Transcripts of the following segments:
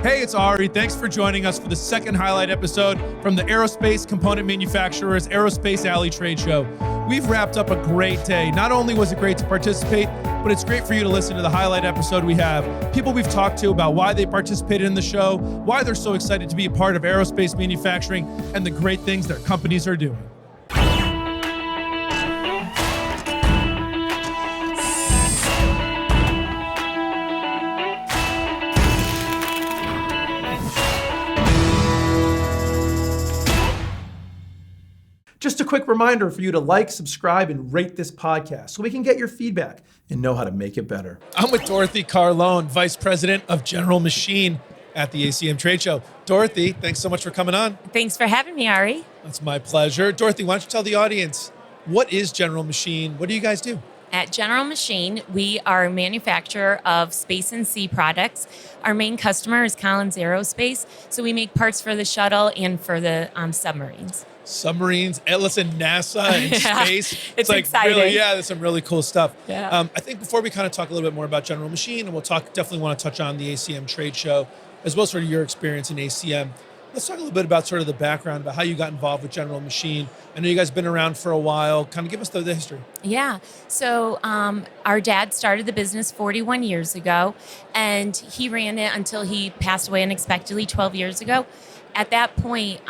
Hey, it's Ari. Thanks for joining us for the second highlight episode from the Aerospace Component Manufacturers Aerospace Alley Trade Show. We've wrapped up a great day. Not only was it great to participate, but it's great for you to listen to the highlight episode we have. People we've talked to about why they participated in the show, why they're so excited to be a part of aerospace manufacturing, and the great things their companies are doing. Just a quick reminder for you to like, subscribe, and rate this podcast so we can get your feedback and know how to make it better. I'm with Dorothy Carlone, Vice President of General Machine at the ACM Trade Show. Dorothy, thanks so much for coming on. Thanks for having me, Ari. That's my pleasure. Dorothy, why don't you tell the audience, what is General Machine? What do you guys do? At General Machine, we are a manufacturer of space and sea products. Our main customer is Collins Aerospace, so we make parts for the shuttle and for the submarines. Submarines, listen, NASA and space. It's like exciting. Really, there's some really cool stuff. Yeah. I think before we kind of talk a little bit more about General Machine, and definitely want to touch on the ACM trade show, as well as sort of your experience in ACM. Let's talk a little bit about sort of the background about how you got involved with General Machine. I know you guys have been around for a while. Kind of give us the history. Yeah. So our dad started the business 41 years ago, and he ran it until he passed away unexpectedly 12 years ago. At that point,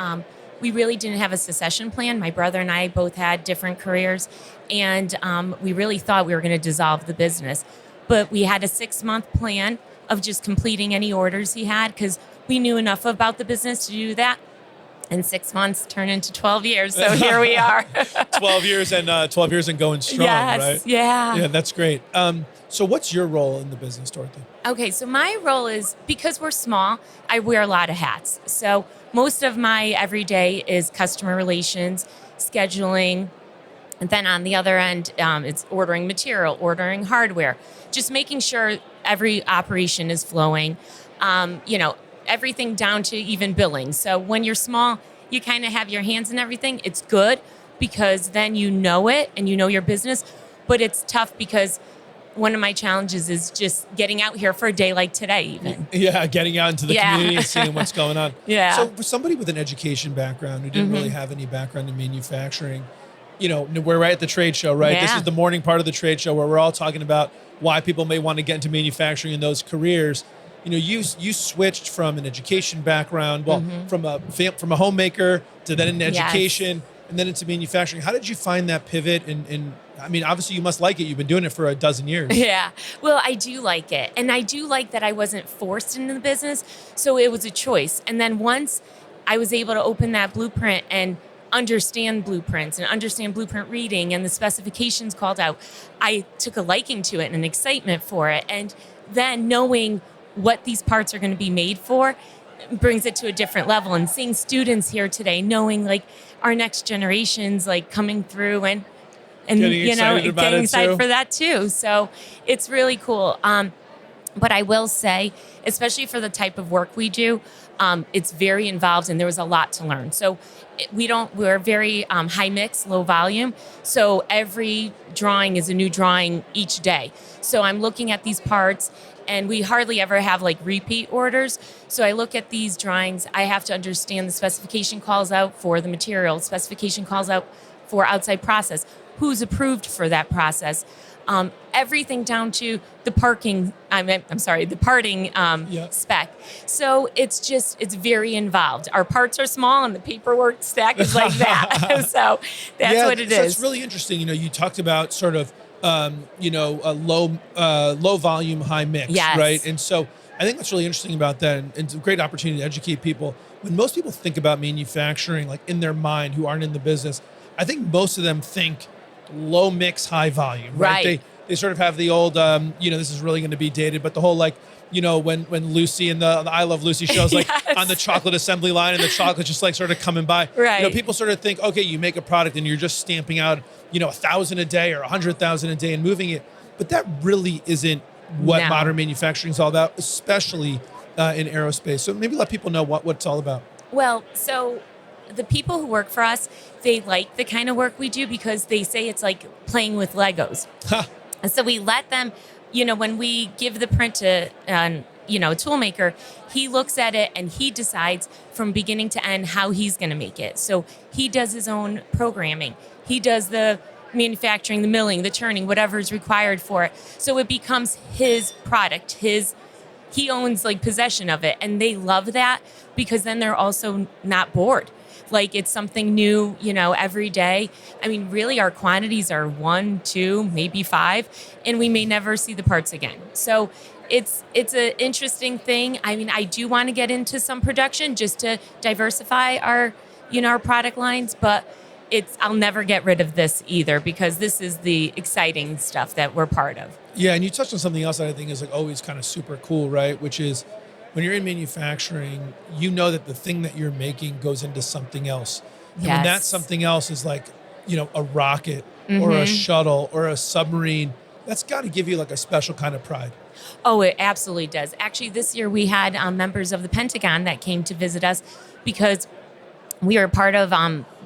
we really didn't have a succession plan. My brother and I both had different careers, and we really thought we were going to dissolve the business. But we had a 6-month plan of just completing any orders he had because we knew enough about the business to do that. And 6 months turned into 12 years, so here we are. 12 years and going strong, right? Yeah, that's great. So what's your role in the business, Dorothy? Okay, so my role is, because we're small, I wear a lot of hats. So most of my everyday is customer relations, scheduling, and then on the other end, it's ordering material, ordering hardware, just making sure every operation is flowing, everything down to even billing. So when you're small, you kind of have your hands in everything. It's good because then you know it and you know your business, but it's tough because one of my challenges is just getting out here for a day like today even. Yeah, getting out into the community and seeing what's going on. Yeah. So for somebody with an education background who didn't really have any background in manufacturing, we're right at the trade show, right? Yeah. This is the morning part of the trade show where we're all talking about why people may want to get into manufacturing in those careers. You switched from an education background, from a homemaker to then in education and then into manufacturing. How did you find that pivot? And I mean, obviously you must like it. You've been doing it for a dozen years. Yeah. Well, I do like it. And I do like that I wasn't forced into the business. So it was a choice. And then once I was able to open that blueprint and understand blueprints and understand blueprint reading and the specifications called out, I took a liking to it and an excitement for it. And then knowing what these parts are going to be made for brings it to a different level. And seeing students here today, knowing like our next generations like coming through and getting excited for that too. So it's really cool. But I will say, especially for the type of work we do, it's very involved and there was a lot to learn. So we're very high mix, low volume. So every drawing is a new drawing each day. So I'm looking at these parts and we hardly ever have like repeat orders. So I look at these drawings, I have to understand the specification calls out for the material, specification calls out for outside process, who's approved for that process. Everything down to the parting spec. So it's very involved. Our parts are small and the paperwork stack is like that. So that's what it is. It's really interesting. You talked about sort of, a low volume, high mix, yes. Right? And so I think that's really interesting about that. And it's a great opportunity to educate people. When most people think about manufacturing, like in their mind who aren't in the business, I think most of them think low mix, high volume, right? They sort of have the old, this is really going to be dated, but the whole when Lucy and the I Love Lucy shows like yes. on the chocolate assembly line and the chocolate just like sort of coming by. Right. People sort of think, okay, you make a product and you're just stamping out, 1,000 a day or 100,000 a day and moving it. But that really isn't what modern manufacturing is all about, especially in aerospace. So maybe let people know what it's all about. Well, so the people who work for us, they like the kind of work we do because they say it's like playing with Legos. And so we let them, when we give the print to a tool maker, he looks at it and he decides from beginning to end how he's going to make it. So he does his own programming. He does the manufacturing, the milling, the turning, whatever is required for it. So it becomes his product, he owns like possession of it. And they love that because then they're also not bored. Like it's something new, every day. I mean, really our quantities are 1, 2, maybe 5, and we may never see the parts again. So it's an interesting thing. I mean, I do want to get into some production just to diversify our product lines, but I'll never get rid of this either because this is the exciting stuff that we're part of. Yeah, and you touched on something else that I think is like always kind of super cool, right? Which is when you're in manufacturing, you know that the thing that you're making goes into something else. And when that something else is like, a rocket or a shuttle or a submarine, that's got to give you like a special kind of pride. Oh, it absolutely does. Actually, this year we had members of the Pentagon that came to visit us because we were part of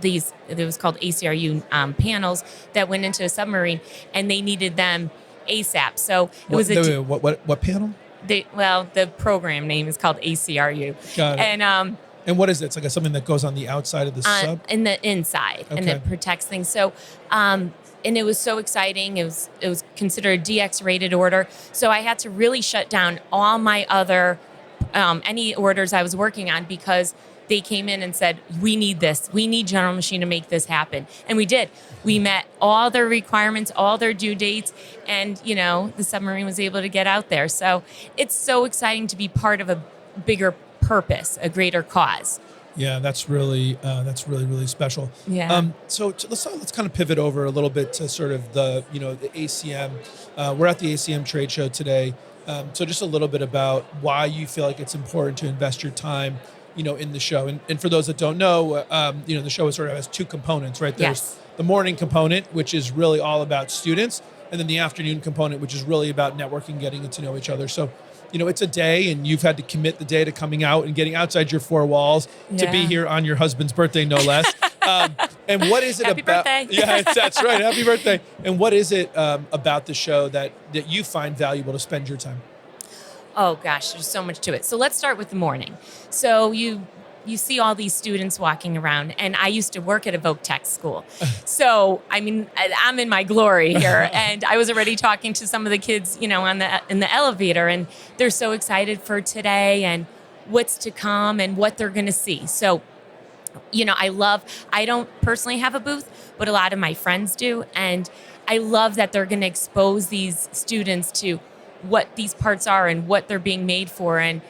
these, it was called ACRU panels that went into a submarine, and they needed them ASAP. So it was what panel? The program name is called ACRU. Got it. And what is it? It's like something that goes on the outside of the sub? In the inside, and it protects things. So, and it was so exciting. It was considered a DX rated order. So I had to really shut down all my other, any orders I was working on because they came in and said, we need this. We need General Machine to make this happen. And we did. We met all their requirements, all their due dates, and, the submarine was able to get out there. So it's so exciting to be part of a bigger purpose, a greater cause. Yeah, that's really really special. Yeah. So let's kind of pivot over a little bit to sort of the ACM. We're at the ACM trade show today. So just a little bit about why you feel like it's important to invest your time in the show. And for those that don't know, the show sort of has two components, right? There's the morning component, which is really all about students, and then the afternoon component, which is really about networking, getting to know each other. So, it's a day, and you've had to commit the day to coming out and getting outside your four walls to be here on your husband's birthday, no less. And what is it Happy about? Birthday. Yeah, that's right. Happy birthday. And what is it about the show that you find valuable to spend your time? Oh gosh, there's so much to it. So let's start with the morning. So you see all these students walking around, and I used to work at a voc tech school. So, I mean, I'm in my glory here. And I was already talking to some of the kids, in the elevator, and they're so excited for today and what's to come and what they're going to see. So, I don't personally have a booth, but a lot of my friends do. And I love that they're going to expose these students to what these parts are and what they're being made for and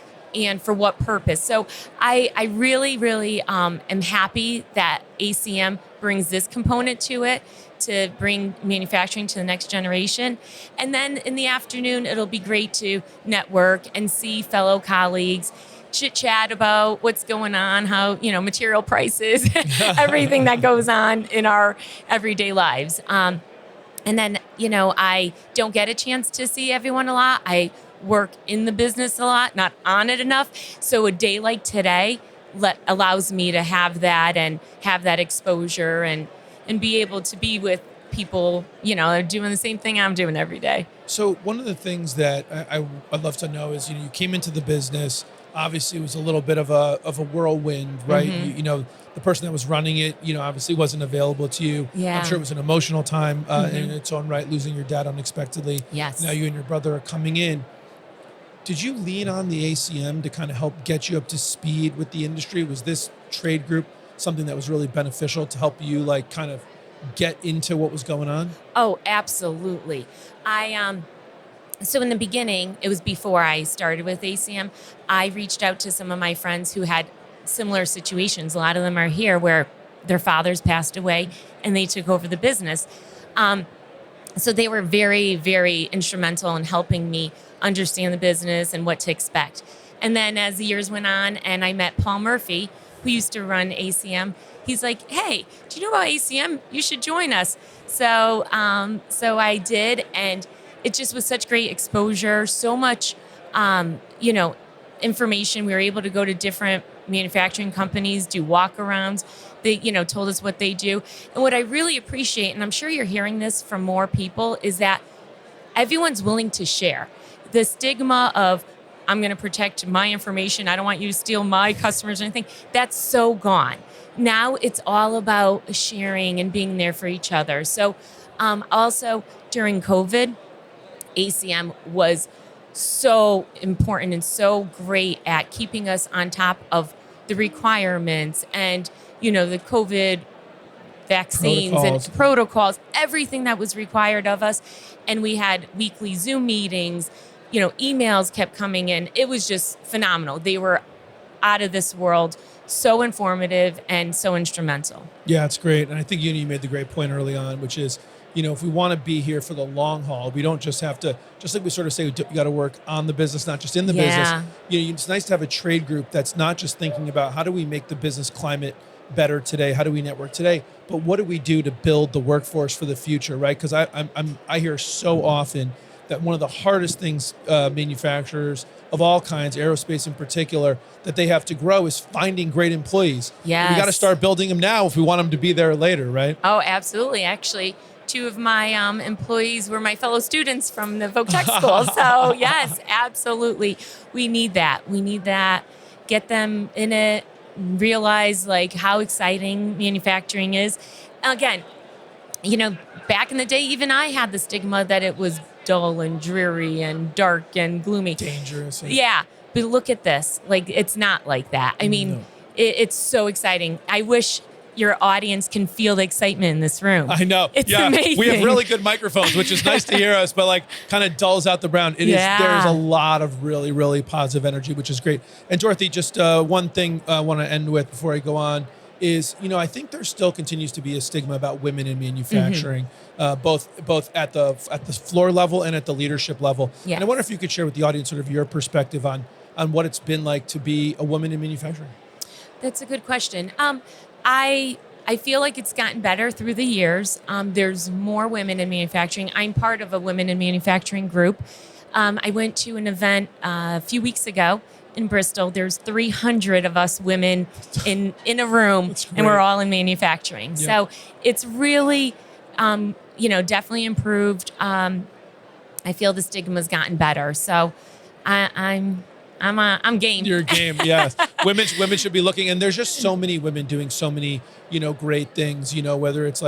for what purpose. So I really, really am happy that ACM brings this component to it to bring manufacturing to the next generation. And then in the afternoon, it'll be great to network and see fellow colleagues, chit chat about what's going on, how, material prices, everything that goes on in our everyday lives. And then, I don't get a chance to see everyone a lot. I work in the business a lot, not on it enough. So a day like today allows me to have that and have that exposure and be able to be with people, are doing the same thing I'm doing every day. So one of the things that I'd love to know is, you came into the business, obviously it was a little bit of a whirlwind, right? Mm-hmm. The person that was running it, obviously wasn't available to you. Yeah. I'm sure it was an emotional time in its own right, losing your dad unexpectedly. Yes. Now you and your brother are coming in. Did you lean on the ACM to kind of help get you up to speed with the industry? Was this trade group something that was really beneficial to help you like kind of get into what was going on? Oh, absolutely. So in the beginning, it was before I started with ACM, I reached out to some of my friends who had similar situations. A lot of them are here where their fathers passed away and they took over the business. So they were very, very instrumental in helping me understand the business and what to expect. And then as the years went on and I met Paul Murphy, who used to run ACM, he's like, hey, do you know about ACM? You should join us. So I did, and it just was such great exposure, so much, information. We were able to go to different manufacturing companies, do walk-arounds. They, told us what they do. And what I really appreciate, and I'm sure you're hearing this from more people, is that everyone's willing to share. The stigma of I'm going to protect my information. I don't want you to steal my customers or anything. That's so gone. Now it's all about sharing and being there for each other. So also during COVID, ACM was so important and so great at keeping us on top of the requirements and, the COVID vaccines and protocols, everything that was required of us. And we had weekly Zoom meetings, emails kept coming in. It was just phenomenal. They were out of this world, so informative and so instrumental. Yeah, it's great. And I think you made the great point early on, which is, if we want to be here for the long haul, we don't just have to, just like we sort of say, you got to work on the business, not just in the business. It's nice to have a trade group that's not just thinking about how do we make the business climate better today, how do we network today, but what do we do to build the workforce for the future, right? Because I hear so often that one of the hardest things manufacturers of all kinds, aerospace in particular, that they have to grow is finding great employees. Yes. We got to start building them now if we want them to be there later, right? Oh, absolutely. Actually, 2 of my employees were my fellow students from the Voc Tech School. So yes, absolutely. We need that. We need that. Get them in it, realize how exciting manufacturing is. Again, back in the day, even I had the stigma that it was dull and dreary and dark and gloomy. Dangerous. Yeah. But look at this. It's not like that. I mean, it's so exciting. I wish your audience can feel the excitement in this room. I know. It's amazing. We have really good microphones, which is nice to hear us, but kind of dulls out the brown. There's a lot of really, really positive energy, which is great. And Dorothy, just one thing I want to end with before I go on is, I think there still continues to be a stigma about women in manufacturing, both at the floor level and at the leadership level. Yes. And I wonder if you could share with the audience sort of your perspective on what it's been like to be a woman in manufacturing. That's a good question. I feel like it's gotten better through the years. There's more women in manufacturing. I'm part of a women in manufacturing group. I went to an event a few weeks ago in Bristol. There's 300 of us women in a room, and we're all in manufacturing. Yep. So it's really, definitely improved. I feel the stigma's gotten better. So I'm game. You're game, yes. Women should be looking, and there's just so many women doing so many, great things, whether it's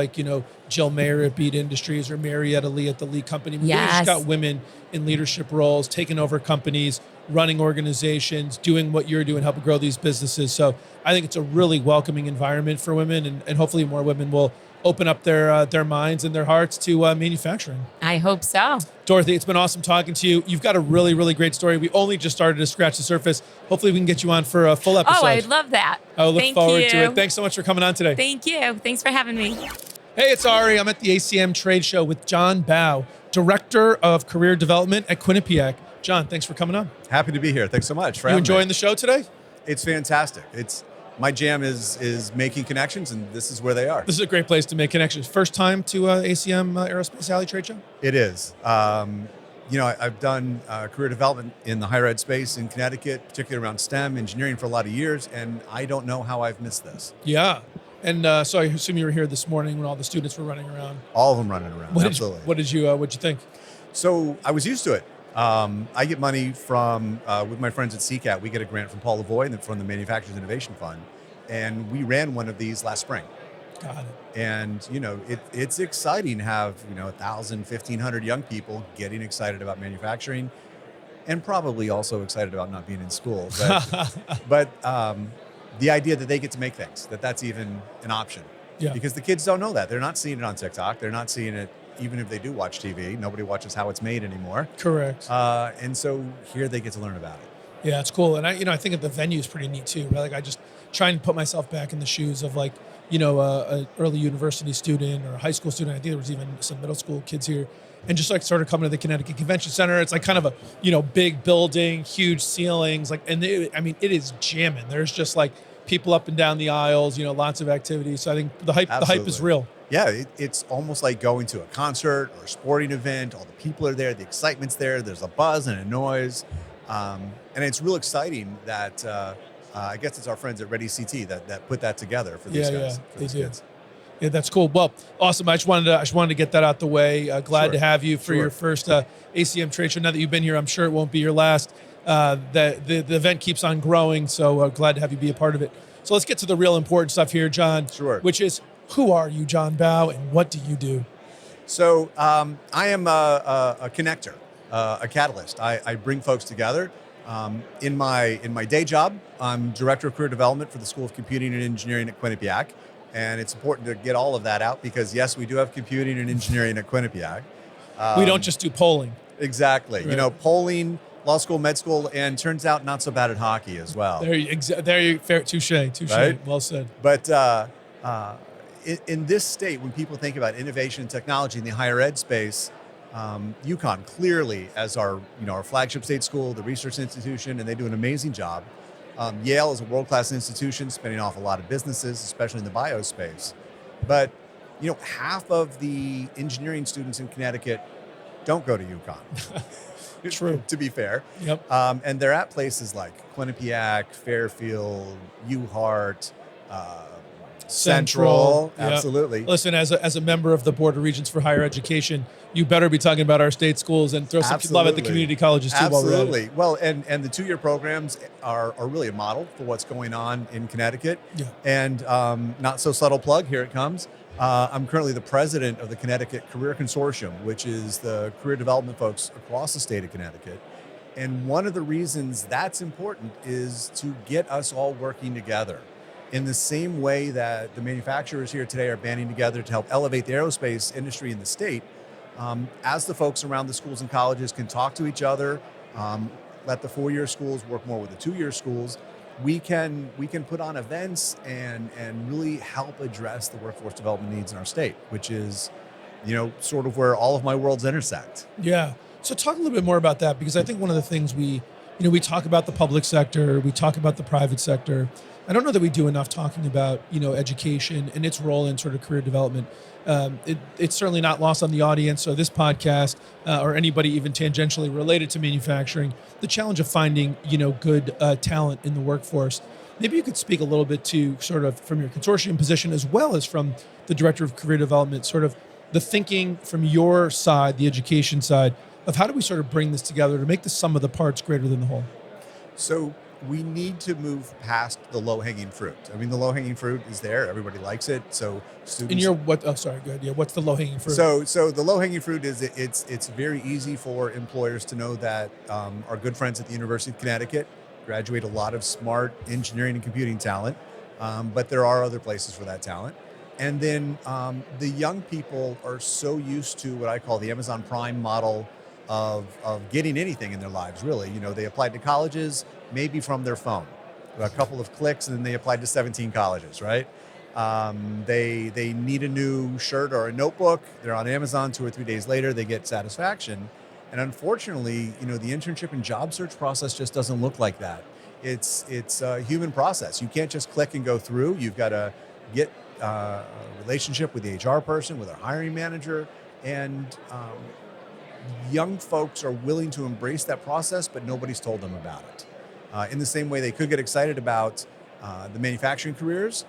Jill Mayer at Beat Industries or Marietta Lee at the Lee Company. We've just got women in leadership roles, taking over companies, running organizations, doing what you're doing, helping grow these businesses. So I think it's a really welcoming environment for women, and hopefully more women will open up their minds and their hearts to manufacturing. I hope so. Dorothy, it's been awesome talking to you. You've got a really, really great story. We only just started to scratch the surface. Hopefully we can get you on for a full episode. Oh, I'd love that. I look forward to it. Thanks so much for coming on today. Thank you. Thanks for having me. Hey, it's Ari. I'm at the ACM trade show with John Bau, Director of Career Development at Quinnipiac. John, thanks for coming on. Happy to be here. Thanks so much for having me. You enjoying the show today? It's fantastic. My jam is making connections, and this is where they are. This is a great place to make connections. First time to ACM Aerospace Alley Trade Show? It is. I've done career development in the higher ed space in Connecticut, particularly around STEM, engineering for a lot of years, and I don't know how I've missed this. Yeah. And so I assume you were here this morning when all the students were running around. All of them running around, absolutely. What'd you think? So I was used to it. I get money from, with my friends at CCAT, we get a grant from Paul Lavoie and from the Manufacturers Innovation Fund. And we ran one of these last spring. Got it. And, it's exciting to have, 1,000, 1,500 young people getting excited about manufacturing and probably also excited about not being in school. But the idea that they get to make things, that's even an option. Yeah. Because the kids don't know that. They're not seeing it on TikTok. They're not seeing it, even if they do watch TV. Nobody watches how it's made anymore. Correct. And so here they get to learn about it. Yeah, it's cool. And I think that the venue is pretty neat too, right? I just try and put myself back in the shoes of a early university student or a high school student. I think there was even some middle school kids here, and just started coming to the Connecticut Convention Center. It's kind of a big building, huge ceilings, it is jamming. There's just people up and down the aisles, lots of activities. So I think the hype is real. Yeah, it's almost like going to a concert or a sporting event. All the people are there, the excitement's there. There's a buzz and a noise. And it's real exciting that I guess it's our friends at Ready CT that put that together for these guys. Yeah, they did. Yeah, that's cool. Well, awesome. I just wanted to get that out the way. Glad to have you for your first ACM trade show. Now that you've been here, I'm sure it won't be your last. the event keeps on growing. So glad to have you be a part of it. So let's get to the real important stuff here, John. Sure. Which is, who are you, John Bau, and what do you do? So I am a connector, a catalyst. I bring folks together. In my day job, I'm Director of Career Development for the School of Computing and Engineering at Quinnipiac. And it's important to get all of that out because, yes, we do have computing and engineering at Quinnipiac. We don't just do polling. Exactly. Right. You know, polling, law school, med school, and turns out not so bad at hockey as well. There you fair, touche. Right? Well said. But in this state, when people think about innovation and technology in the higher ed space, UConn clearly as our flagship state school, the research institution, and they do an amazing job. Yale is a world-class institution, spinning off a lot of businesses, especially in the bio space. But half of the engineering students in Connecticut don't go to UConn. True. To be fair. Yep. And they're at places like Quinnipiac, Fairfield, UHart, Central. Yep. Absolutely. Listen, as a member of the Board of Regents for Higher Education, you better be talking about our state schools and throw some love at the community colleges too. Absolutely. Well, and the two-year programs are really a model for what's going on in Connecticut. Yeah. And not so subtle plug, here it comes. I'm currently the president of the Connecticut Career Consortium, which is the career development folks across the state of Connecticut. And one of the reasons that's important is to get us all working together. In the same way that the manufacturers here today are banding together to help elevate the aerospace industry in the state, as the folks around the schools and colleges can talk to each other, let the four-year schools work more with the two-year schools, we can put on events and really help address the workforce development needs in our state, which is, sort of where all of my worlds intersect. Yeah. So talk a little bit more about that, because I think one of the things we talk about the public sector, we talk about the private sector. I don't know that we do enough talking about, education and its role in sort of career development. It's certainly not lost on the audience. So this podcast or anybody even tangentially related to manufacturing, the challenge of finding, good talent in the workforce. Maybe you could speak a little bit to sort of from your consortium position as well as from the Director of Career Development, sort of the thinking from your side, the education side, of how do we sort of bring this together to make the sum of the parts greater than the whole? So we need to move past the low-hanging fruit. I mean, the low-hanging fruit is there. Everybody likes it. So students... And go ahead. Yeah, what's the low-hanging fruit? So the low-hanging fruit is it's very easy for employers to know that our good friends at the University of Connecticut graduate a lot of smart engineering and computing talent, but there are other places for that talent. And then the young people are so used to what I call the Amazon Prime model of getting anything in their lives, really. They applied to colleges, maybe from their phone. A couple of clicks, and then they applied to 17 colleges, right? They need a new shirt or a notebook. They're on Amazon 2 or 3 days later, they get satisfaction. And unfortunately, the internship and job search process just doesn't look like that. It's a human process. You can't just click and go through. You've got to get a relationship with the HR person, with our hiring manager, and young folks are willing to embrace that process, but nobody's told them about it. In the same way they could get excited about the manufacturing careers,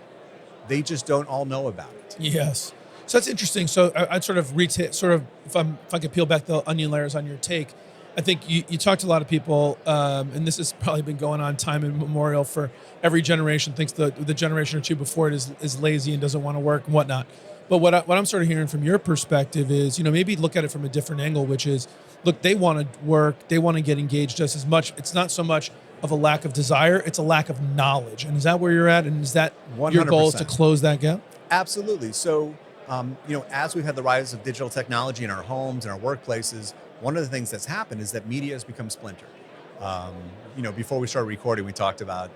they just don't all know about it. Yes. So that's interesting. So I'd sort of if I could peel back the onion layers on your take, I think you talked to a lot of people, and this has probably been going on time immemorial for every generation, thinks the generation or two before it is lazy and doesn't want to work and whatnot. But what I'm sort of hearing from your perspective is, maybe look at it from a different angle, which is, look, they want to work, they want to get engaged just as much. It's not so much of a lack of desire, it's a lack of knowledge. And is that where you're at? And is that 100%. Your goal is to close that gap? Absolutely. So, as we've had the rise of digital technology in our homes and our workplaces, one of the things that's happened is that media has become splintered. Before we started recording, we talked about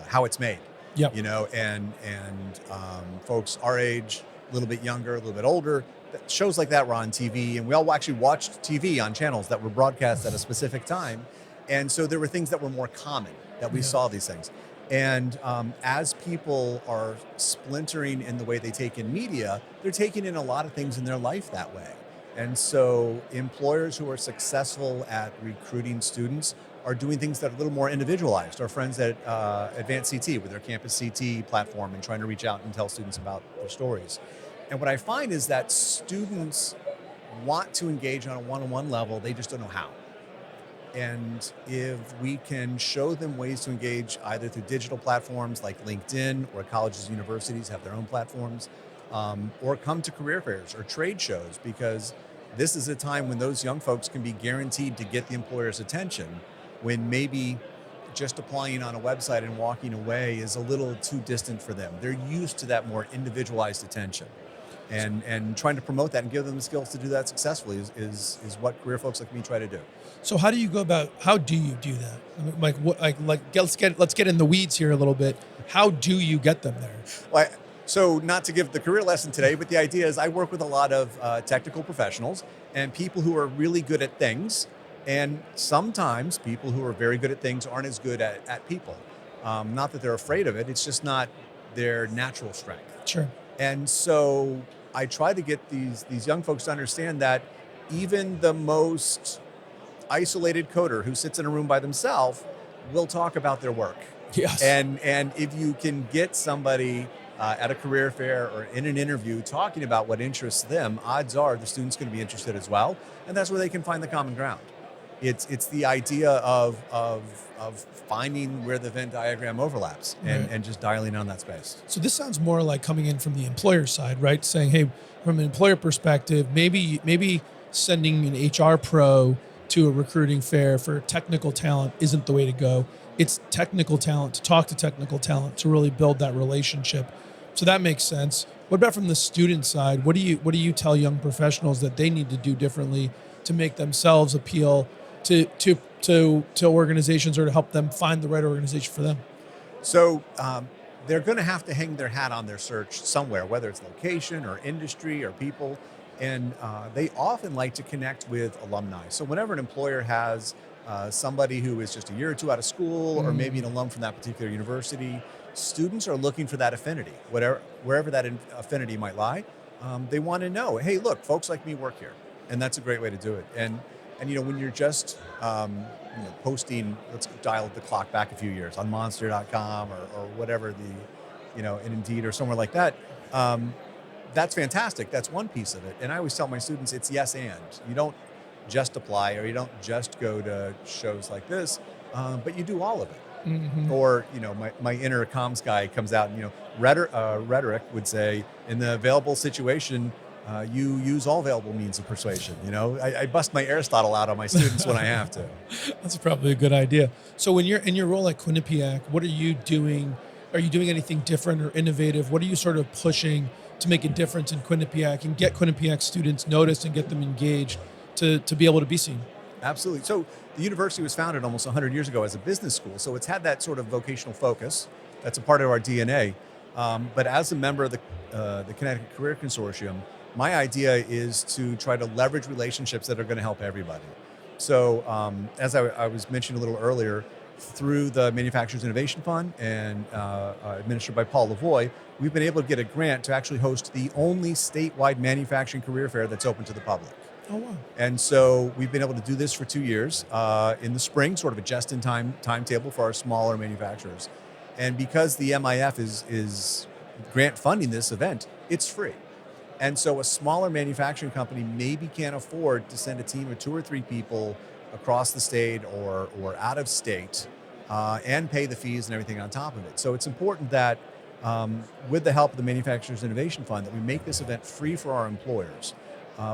how it's made. Yep. And folks our age, a little bit younger, a little bit older, shows like that were on TV, and we all actually watched TV on channels that were broadcast at a specific time. And so there were things that were more common that we saw these things. And as people are splintering in the way they take in media, they're taking in a lot of things in their life that way. And so employers who are successful at recruiting students are doing things that are a little more individualized. Our friends at Advanced CT with their Campus CT platform and trying to reach out and tell students about their stories. And what I find is that students want to engage on a one-on-one level, they just don't know how. And if we can show them ways to engage either through digital platforms like LinkedIn, or colleges and universities have their own platforms, or come to career fairs or trade shows, because this is a time when those young folks can be guaranteed to get the employer's attention, when maybe just applying on a website and walking away is a little too distant for them. They're used to that more individualized attention. And trying to promote that and give them the skills to do that successfully is what career folks like me try to do. So how do you go about, how do you do that? I mean, let's get in the weeds here a little bit. How do you get them there? Well, so not to give the career lesson today, but the idea is I work with a lot of technical professionals and people who are really good at things. And sometimes people who are very good at things aren't as good at people. Not that they're afraid of it, it's just not their natural strength. Sure. And so I try to get these young folks to understand that even the most isolated coder who sits in a room by themselves will talk about their work. Yes. And if you can get somebody at a career fair or in an interview talking about what interests them, odds are the student's going to be interested as well. And that's where they can find the common ground. It's the idea of finding where the Venn diagram overlaps and just dialing on that space. So this sounds more like coming in from the employer side, right? Saying, hey, from an employer perspective, maybe sending an HR pro to a recruiting fair for technical talent isn't the way to go. It's technical talent to talk to technical talent to really build that relationship. So that makes sense. What about from the student side? What do you tell young professionals that they need to do differently to make themselves appeal to organizations, or to help them find the right organization for them? So they're going to have to hang their hat on their search somewhere, whether it's location or industry or people. And they often like to connect with alumni. So whenever an employer has somebody who is just a year or two out of school, or maybe an alum from that particular university, students are looking for that affinity, wherever that affinity might lie. They want to know, hey, look, folks like me work here. And that's a great way to do it. And when you're just posting, let's dial the clock back a few years on monster.com or whatever in Indeed or somewhere like that, that's fantastic. That's one piece of it. And I always tell my students, it's yes and. You don't just apply, or you don't just go to shows like this, but you do all of it. Mm-hmm. Or, my inner comms guy comes out and, rhetoric would say, in the available situation, you use all available means of persuasion. I bust my Aristotle out on my students when I have to. That's probably a good idea. So when you're in your role at Quinnipiac, what are you doing? Are you doing anything different or innovative? What are you sort of pushing to make a difference in Quinnipiac and get Quinnipiac students noticed and get them engaged to be able to be seen? Absolutely. So the university was founded almost 100 years ago as a business school. So it's had that sort of vocational focus. That's a part of our DNA. But as a member of the Connecticut Career Consortium, my idea is to try to leverage relationships that are going to help everybody. So as I was mentioning a little earlier, through the Manufacturers Innovation Fund and administered by Paul Lavoie, we've been able to get a grant to actually host the only statewide manufacturing career fair that's open to the public. Oh, wow. And so we've been able to do this for 2 years in the spring, sort of a just-in-time timetable for our smaller manufacturers. And because the MIF is grant funding this event, it's free. And so a smaller manufacturing company maybe can't afford to send a team of 2 or 3 people across the state or out of state and pay the fees and everything on top of it. So it's important that with the help of the Manufacturers Innovation Fund, that we make this event free for our employers.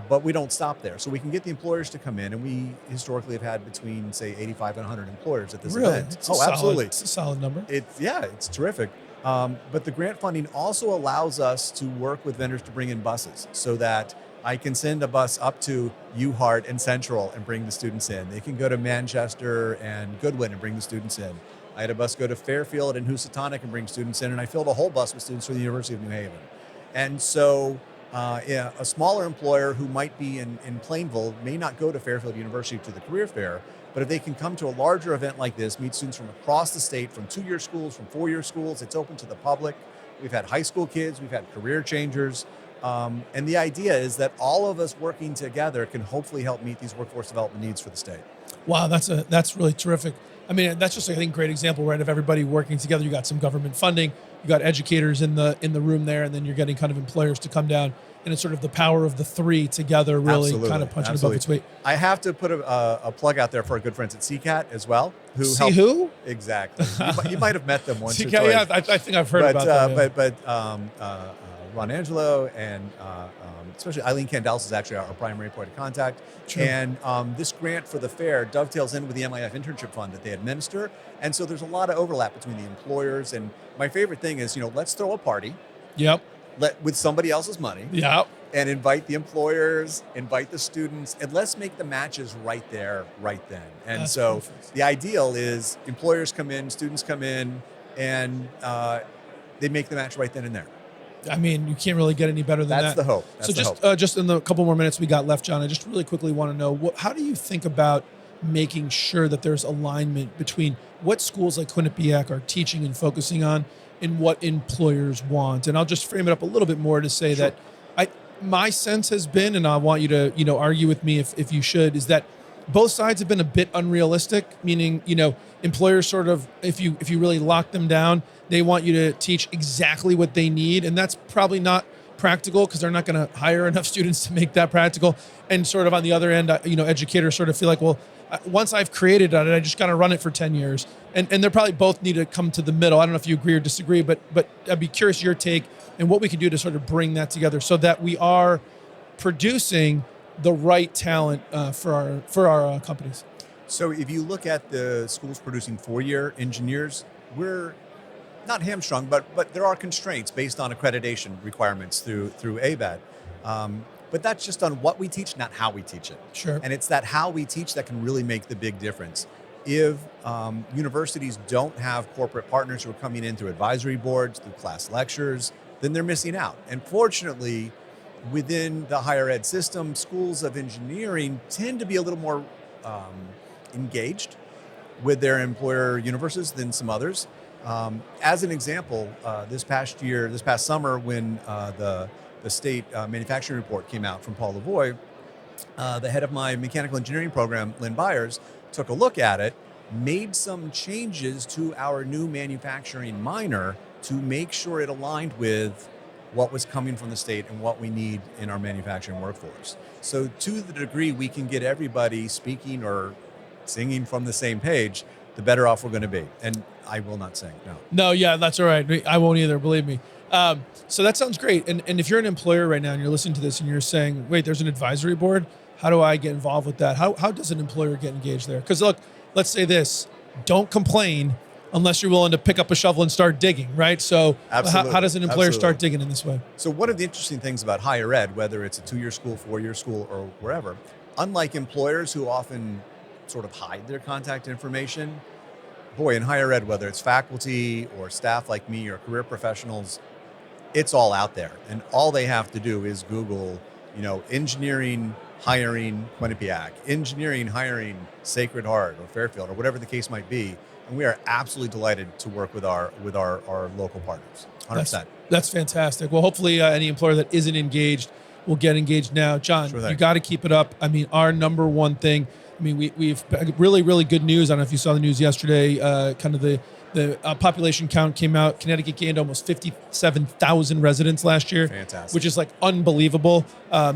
But we don't stop there. So we can get the employers to come in, and we historically have had between, say, 85 and 100 employers at this event. Absolutely. It's a solid number. It's terrific. But the grant funding also allows us to work with vendors to bring in buses, so that I can send a bus up to UHart and Central and bring the students in. They can go to Manchester and Goodwin and bring the students in. I had a bus go to Fairfield and Housatonic and bring students in, and I filled a whole bus with students from the University of New Haven. And so a smaller employer who might be in Plainville may not go to Fairfield University to the career fair, but if they can come to a larger event like this, meet students from across the state, from 2-year schools, from 4-year schools, it's open to the public. We've had high school kids, we've had career changers. And the idea is that all of us working together can hopefully help meet these workforce development needs for the state. Wow, that's really terrific. I mean, that's just, I think, a great example, right, of everybody working together. You got some government funding, you got educators in the room there, and then you're getting kind of employers to come down and it's sort of the power of the three together really kind of punching above its weight. I have to put a plug out there for our good friends at CCAT as well. Who? Exactly. You might have met them once or CCAT, twice. yeah, I think I've heard about that. But Ron Angelo and especially Eileen Candelas is actually our primary point of contact. Sure. And this grant for the fair dovetails in with the MIF internship fund that they administer. And so there's a lot of overlap between the employers. And my favorite thing is, let's throw a party. Yep. With somebody else's money. Yep. And invite the employers, invite the students, and let's make the matches right there, right then. And That's so perfect. the ideal is employers come in, students come in, and they make the match right then and there. I mean, you can't really get any better than that. That's the hope. That's the hope. Just in the couple more minutes we got left, John, I just really quickly want to know, how do you think about making sure that there's alignment between what schools like Quinnipiac are teaching and focusing on and what employers want? And I'll just frame it up a little bit more to say Sure. that my sense has been, and I want you to, argue with me if you should, is that both sides have been a bit unrealistic, meaning, employers sort of, if you really lock them down, they want you to teach exactly what they need. And that's probably not practical because they're not going to hire enough students to make that practical. And sort of on the other end, educators sort of feel like, well, once I've created it, I just got to run it for 10 years. And they probably both need to come to the middle. I don't know if you agree or disagree, but I'd be curious your take and what we can do to sort of bring that together so that we are producing the right talent for our companies. So if you look at the schools producing four-year engineers, we're not hamstrung, but there are constraints based on accreditation requirements through ABAT. But that's just on what we teach, not how we teach it. Sure. And it's that how we teach that can really make the big difference. If universities don't have corporate partners who are coming in through advisory boards, through class lectures, then they're missing out. And fortunately, within the higher ed system, schools of engineering tend to be a little more engaged with their employer universes than some others. As an example, this past summer, when the state manufacturing report came out from Paul Lavoie, the head of my mechanical engineering program, Lynn Byers, took a look at it, made some changes to our new manufacturing minor to make sure it aligned with what was coming from the state and what we need in our manufacturing workforce. So to the degree we can get everybody speaking or singing from the same page, the better off we're going to be. And I will not sing, no. No, yeah, that's all right. I won't either, believe me. So that sounds great. And if you're an employer right now and you're listening to this and you're saying, wait, there's an advisory board, how do I get involved with that? How does an employer get engaged there? Because look, let's say this, don't complain unless you're willing to pick up a shovel and start digging, right? So how does an employer start digging in this way? So one of the interesting things about higher ed, whether it's a 2-year school, 4-year school, or wherever, unlike employers who often sort of hide their contact information, boy, in higher ed, whether it's faculty or staff like me or career professionals, it's all out there. And all they have to do is Google, engineering hiring Quinnipiac, engineering hiring Sacred Heart or Fairfield or whatever the case might be. And we are absolutely delighted to work with our local partners. 100%. That's fantastic. Well, hopefully any employer that isn't engaged will get engaged now. John, Sure thing. You got to keep it up. I mean, our number one thing, we've really, really good news. I don't know if you saw the news yesterday, kind of the population count came out. Connecticut gained almost 57,000 residents last year. Fantastic. Which is like unbelievable.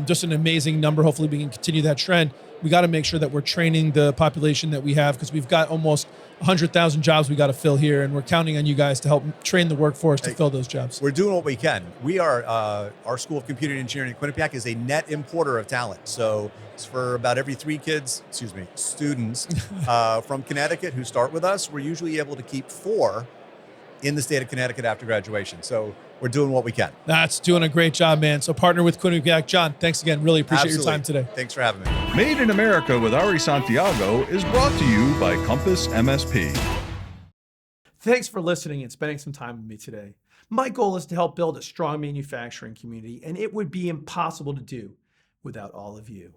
Just an amazing number. Hopefully we can continue that trend. We got to make sure that we're training the population that we have because we've got almost 100,000 jobs we got to fill here, and we're counting on you guys to help train the workforce to fill those jobs. We're doing what we can. We are, our School of Computing Engineering at Quinnipiac is a net importer of talent. So it's for about every 3 students from Connecticut who start with us, we're usually able to keep 4 in the state of Connecticut after graduation. So we're doing what we can. That's doing a great job, man. So partner with Quinnipiac. John, thanks again. Really appreciate your time today. Thanks for having me. Made in America with Ari Santiago is brought to you by Compass MSP. Thanks for listening and spending some time with me today. My goal is to help build a strong manufacturing community, and it would be impossible to do without all of you.